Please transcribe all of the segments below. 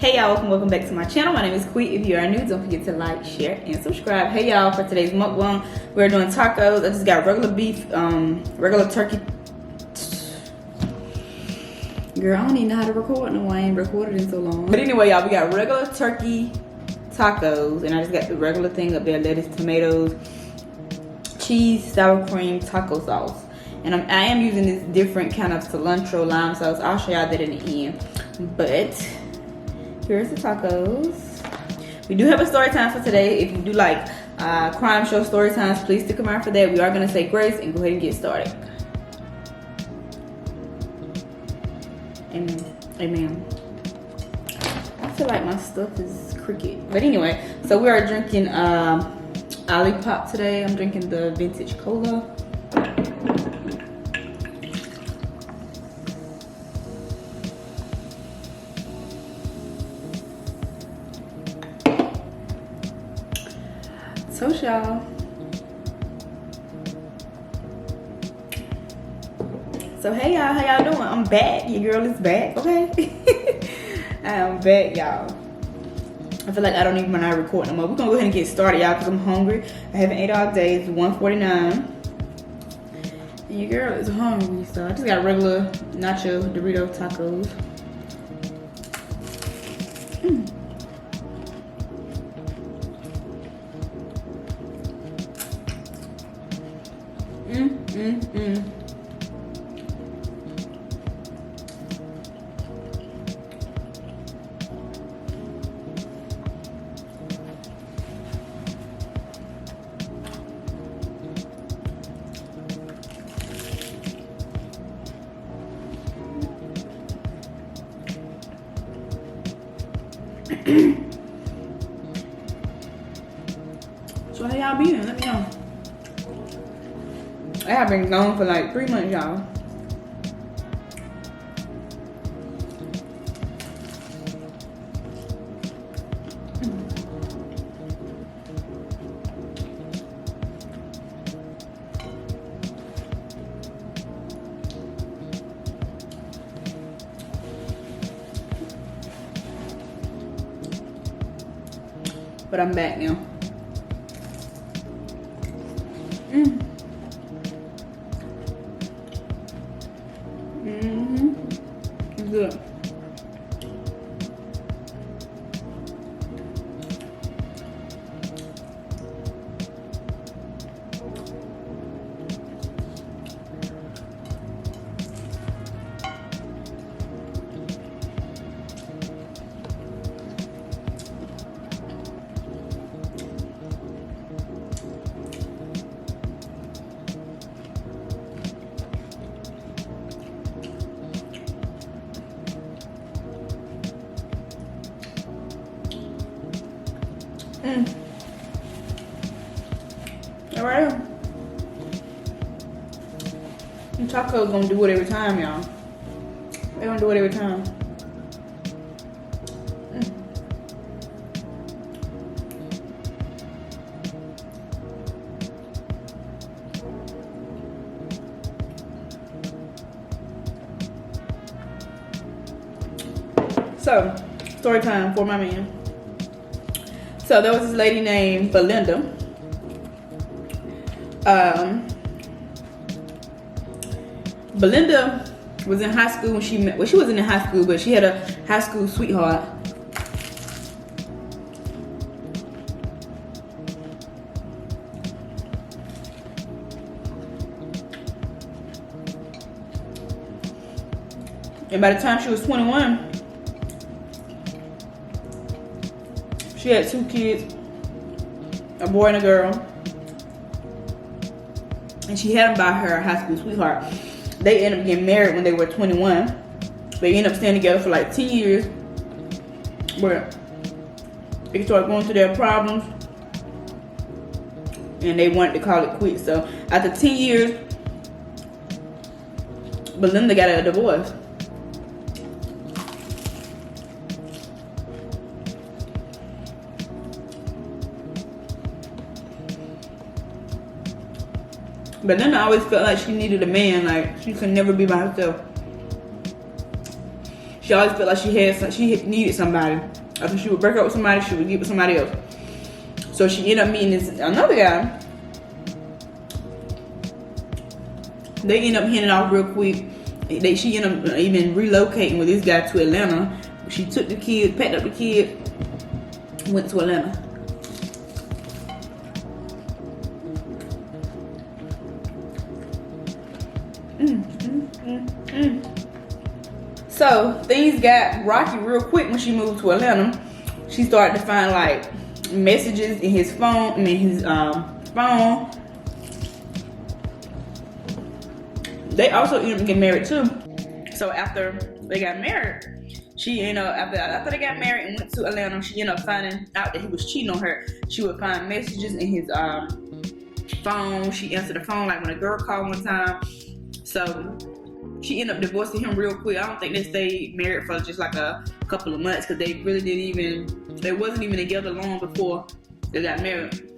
Hey y'all, welcome back to my channel. My name is Qui. If you are new, don't forget to like, share, and subscribe. Hey y'all, for today's mukbang, we're doing tacos. I just got regular beef, regular turkey. Girl, I don't even know how to record no, I ain't recorded in so long. But anyway, y'all, we got regular turkey tacos, and I just got the regular thing up there: lettuce, tomatoes, cheese, sour cream, taco sauce. And I am using this different kind of cilantro lime sauce. I'll show y'all that in the end. But here's the tacos. We do have a story time for today. If you do like crime show story times, please stick around for that. We are gonna say grace and go ahead and get started. Amen. Amen. I feel like my stuff is cricket. But anyway, so we are drinking Olipop today. I'm drinking the vintage cola. So y'all, hey y'all, how y'all doing? I'm back. Your girl is back, okay? I am back, y'all. I feel like I don't even want to record no more. We're gonna go ahead and get started, y'all, because I'm hungry. I haven't ate all day. It's 1:49, and your girl is hungry. So I just got regular nacho Dorito tacos. So how y'all been? Let me know. I have been gone for like 3 months, y'all. But I'm back now. It's good. All right. And tacos gonna do it every time, y'all. They gonna do it every time. So, story time for my man. So there was this lady named Belinda. Belinda was in high school when she met. Well, she wasn't in high school, but she had a high school sweetheart. And by the time she was 21, she had 2 kids, a boy and a girl. And she had them by her high school sweetheart. They ended up getting married when they were 21. They ended up staying together for like 10 years. Where they started going through their problems. And they wanted to call it quits. So after 10 years, Belinda got a divorce. But then I always felt like she needed a man, like she could never be by herself. She always felt like she needed somebody. After she would break up with somebody, she would get with somebody else. So she ended up meeting another guy. They ended up hitting off real quick. She ended up even relocating with this guy to Atlanta. She took the kid, packed up the kid, went to Atlanta. So things got rocky real quick when she moved to Atlanta. She started to find like messages in his phone. Phone. They also ended up getting married too. So after they got married, she after they got married and went to Atlanta, she ended up finding out that he was cheating on her. She would find messages in his phone. She answered the phone like when a girl called one time. So she ended up divorcing him real quick. I don't think they stayed married for just like a couple of months because they wasn't even together long before they got married.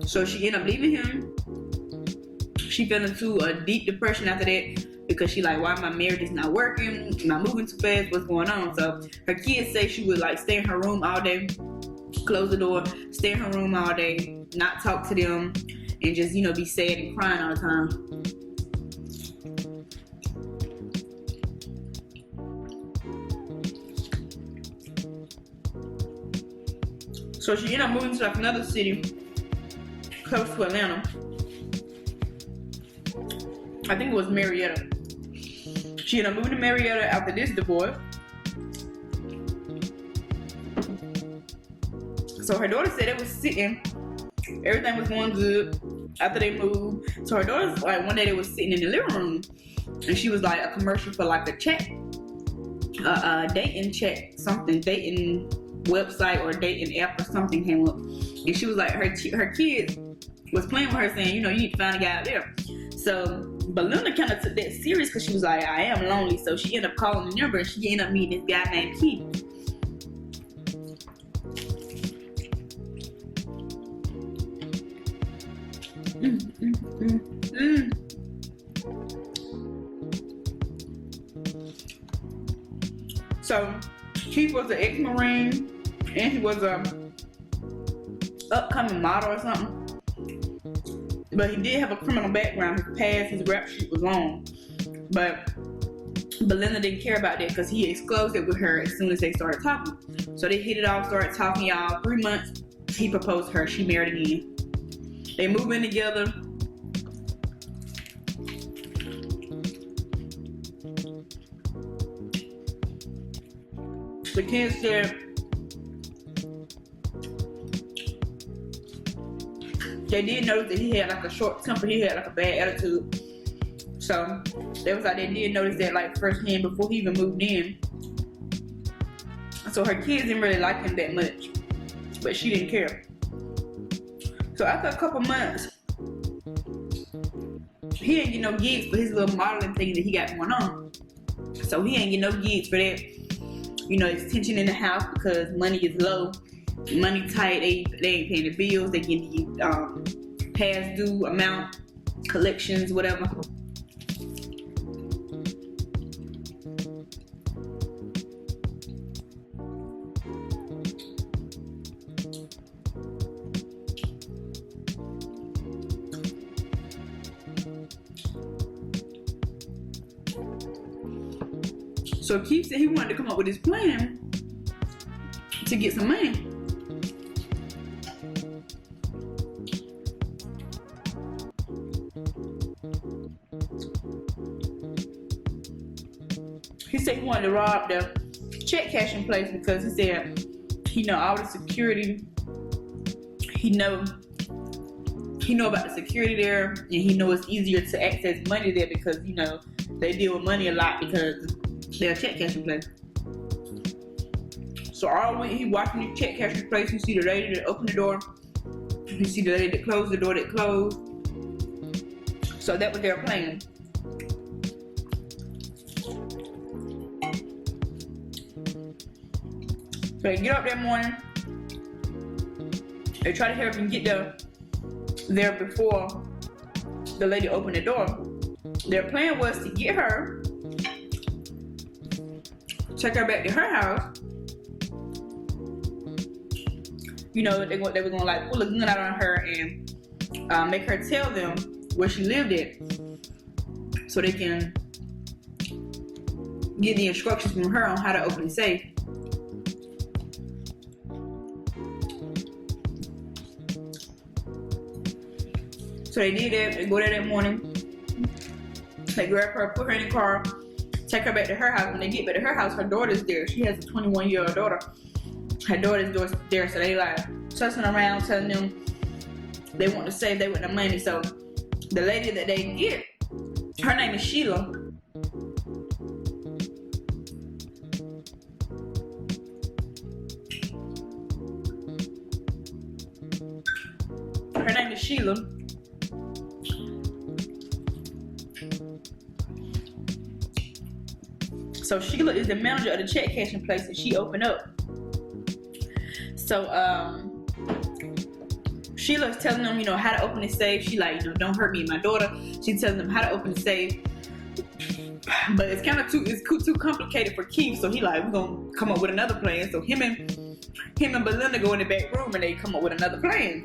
So she ended up leaving him. She fell into a deep depression after that because she like, why my marriage is not working? Am I moving too fast? What's going on? So her kids say she would like stay in her room all day, close the door, stay in her room all day, not talk to them, and just, be sad and crying all the time. So she ended up moving to like another city close to Atlanta. I think it was Marietta. She ended up moving to Marietta after this divorce. So her daughter said it was sitting. Everything was going good after they moved. So her daughter's like, one day they was sitting in the living room, and she was like a commercial for like a check, dating check, something, dating website or dating app or something came up, and she was like, her kids was playing with her saying, you need to find a guy out there. So Belinda kind of took that serious because she was like, I am lonely. So she ended up calling the number and she ended up meeting this guy named Keith. So Keith was an ex-Marine and he was a upcoming model or something. But he did have a criminal background. His past, his rap sheet was long. But Belinda didn't care about that because he exposed it with her as soon as they started talking. So they hit it off, started talking, y'all. 3 months, he proposed to her. She married again. They moved in together. The kids said they did notice that he had like a short temper. He had like a bad attitude. So they was like, they did notice that like firsthand before he even moved in. So her kids didn't really like him that much, but she didn't care. So after a couple months, he didn't get no gigs for his little modeling thing that he got going on. So he ain't get no gigs for that. It's tension in the house because money is low, money tight. They ain't paying the bills. They getting the past due amount, collections, whatever. So Keith said he wanted to come up with this plan to get some money. He said he wanted to rob the check cashing place because he said he know all the security. He know about the security there, and he know it's easier to access money there because they deal with money a lot because they're a check cashing place. So all week he watching the check cashing place. You see the lady that opened the door. You see the lady that closed the door that closed. So that was their plan. So they get up that morning. They try to hurry up and get there before the lady opened the door. Their plan was to get her take her back to her house. You know, they were gonna like pull a gun out on her and make her tell them where she lived at, so they can get the instructions from her on how to open the safe. So they did that. They go there that morning. They grab her, put her in the car, take her back to her house. When they get back to her house, her daughter's there. She has a 21-year-old daughter. Her daughter's there, so they like tussling around, telling them they want to save, they want the money. So the lady that they get, her name is Sheila. Her name is Sheila. So Sheila is the manager of the check cashing place that she opened up. So Sheila's telling them, you know, how to open the safe. She like, you know, don't hurt me and my daughter. She's telling them how to open the safe. But it's kind of too complicated for Keith. So he like, we're gonna come up with another plan. So him and Belinda go in the back room and they come up with another plan.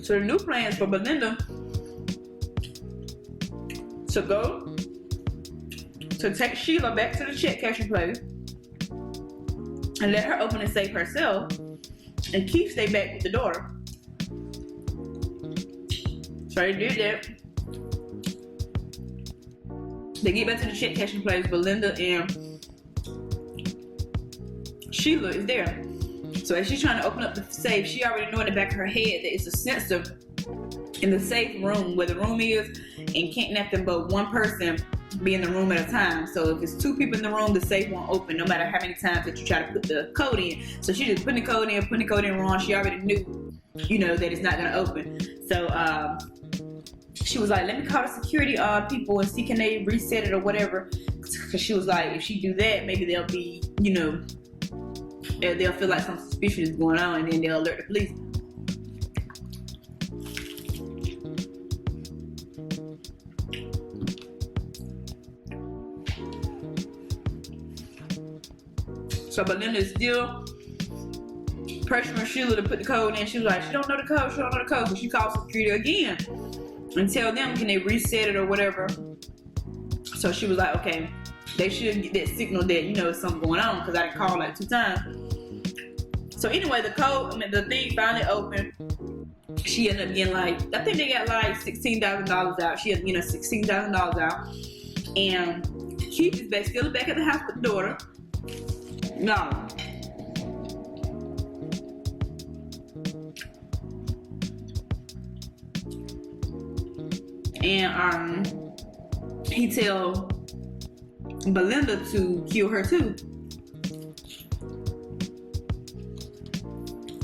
So the new plan is for Belinda to go to take Sheila back to the check cashing place and let her open the safe herself, and Keith stay back with the daughter. So they did that. They get back to the check cashing place. Belinda and Sheila is there. So as she's trying to open up the safe, she already know in the back of her head that it's a sensor in the safe room where the room is, and can't nothing but one person be in the room at a time. So if it's two people in the room, the safe won't open no matter how many times that you try to put the code in. So she just putting the code in wrong. She already knew, you know, that it's not gonna open. So she was like, let me call the security people and see can they reset it or whatever. Cause she was like, if she do that, maybe they'll be, you know, they'll feel like something suspicious is going on, and then they'll alert the police. So Belinda is still pressuring Sheila to put the code in. She was like, she don't know the code. So she called security again and tell them, can they reset it or whatever. So she was like, okay, they should get that signal that, you know, there's something going on, because I done called like 2 times. So anyway, the thing finally opened. She ended up getting like, I think they got like $16,000 out. She had, you know, $16,000 out. And Keith is still back at the house with the daughter. No. And he tell Belinda to kill her too.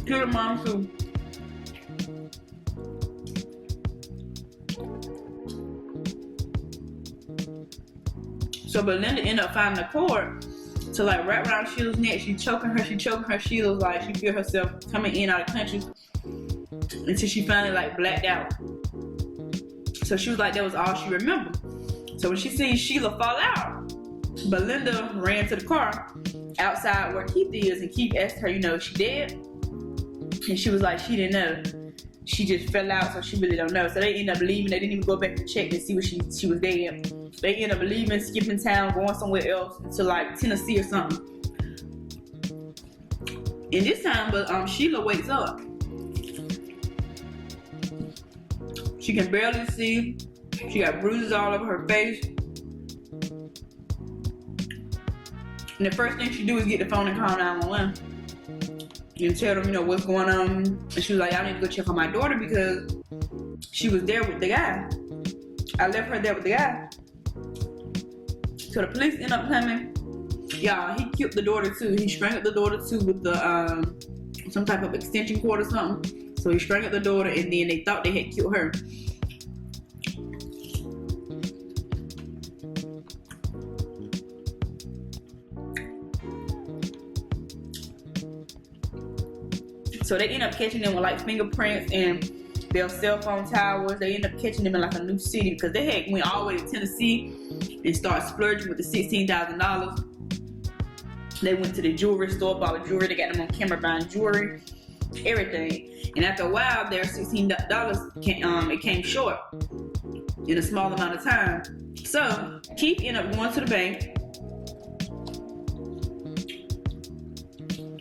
Kill her mom too. So Belinda ended up finding a cord to like wrap around Sheila's neck. She choking her. Sheila was like, she feel herself coming in out of conscious until she finally like blacked out. So she was like, that was all she remembered. So when she seen Sheila fall out, Belinda ran to the car outside where Keith is, and Keith asked her, you know, is she dead? And she was like, she didn't know. She just fell out, so she really don't know. So they ended up leaving. They didn't even go back to check to see what she was dead. They ended up leaving, skipping town, going somewhere else to like Tennessee or something. And this time, but Sheila wakes up. She can barely see. She got bruises all over her face. And the first thing she do is get the phone and call 911 and tell them, you know, what's going on. And she was like, I need to go check on my daughter because she was there with the guy. I left her there with the guy. So the police end up coming. Y'all, he killed the daughter too. He strangled the daughter too with the some type of extension cord or something. So he strangled the daughter, and then they thought they had killed her. So they end up catching them with like fingerprints and Their cell phone towers. They end up catching them in like a new city because they had went all the way to Tennessee and started splurging with the $16,000. They went to the jewelry store, bought the jewelry. They got them on camera buying jewelry, everything. And after a while, their $16 came short in a small amount of time. So Keith ended up going to the bank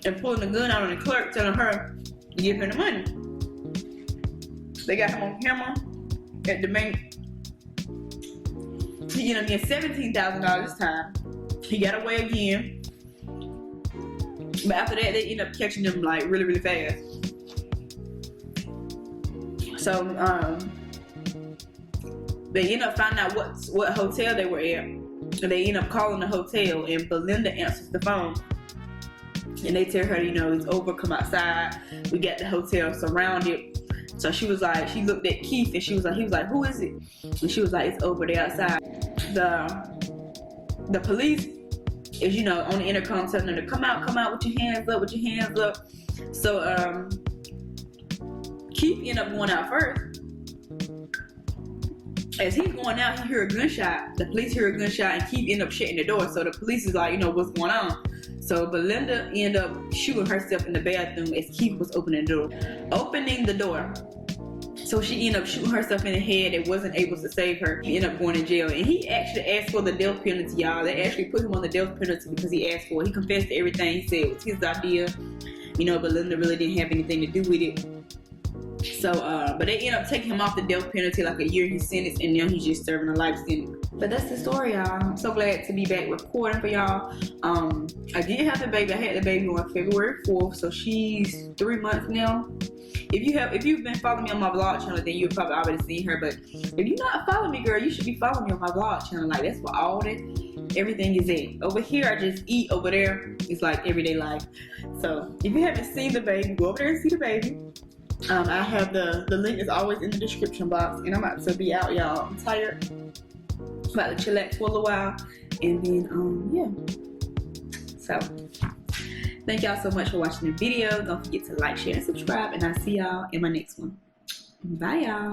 and pulling the gun out on the clerk, telling her to give her the money. They got him on camera at the bank. He ended up getting $17,000 this time. He got away again. But after that, they ended up catching them like really, really fast. So they ended up finding out what hotel they were at. And they ended up calling the hotel, and Belinda answers the phone. And they tell her, you know, it's over, come outside. We got the hotel surrounded. So she was like, she looked at Keith and he was like, who is it? And she was like, it's over there outside. The police is, you know, on the intercom telling them to come out with your hands up, So Keith ended up going out first. As he's going out, he heard a gunshot. The police hear a gunshot and Keith ended up shutting the door. So the police is like, you know, what's going on? So Belinda ended up shooting herself in the bathroom as Keith was opening the door. So she ended up shooting herself in the head and wasn't able to save her. He ended up going to jail. And he actually asked for the death penalty, y'all. They actually put him on the death penalty because he asked for it. He confessed to everything. He said it was his idea. You know, Belinda really didn't have anything to do with it. So, but they ended up taking him off the death penalty like a year he sentenced, and now he's just serving a life sentence. But that's the story, y'all. I'm so glad to be back recording for y'all. I did have the baby. I had the baby on February 4th, so she's 3 months now. If you've been following me on my vlog channel, then you've probably already seen her. But if you're not following me, girl, you should be following me on my vlog channel. Like, that's what all that everything is at. Over here, I just eat. Over there, it's like everyday life. So if you haven't seen the baby, go over there and see the baby. I have the link is always in the description box, and I'm about to be out, y'all. I'm tired. About to chillax for a little while, and then yeah. So thank y'all so much for watching the video. Don't forget to like, share, and subscribe, and I'll see y'all in my next one. Bye, y'all.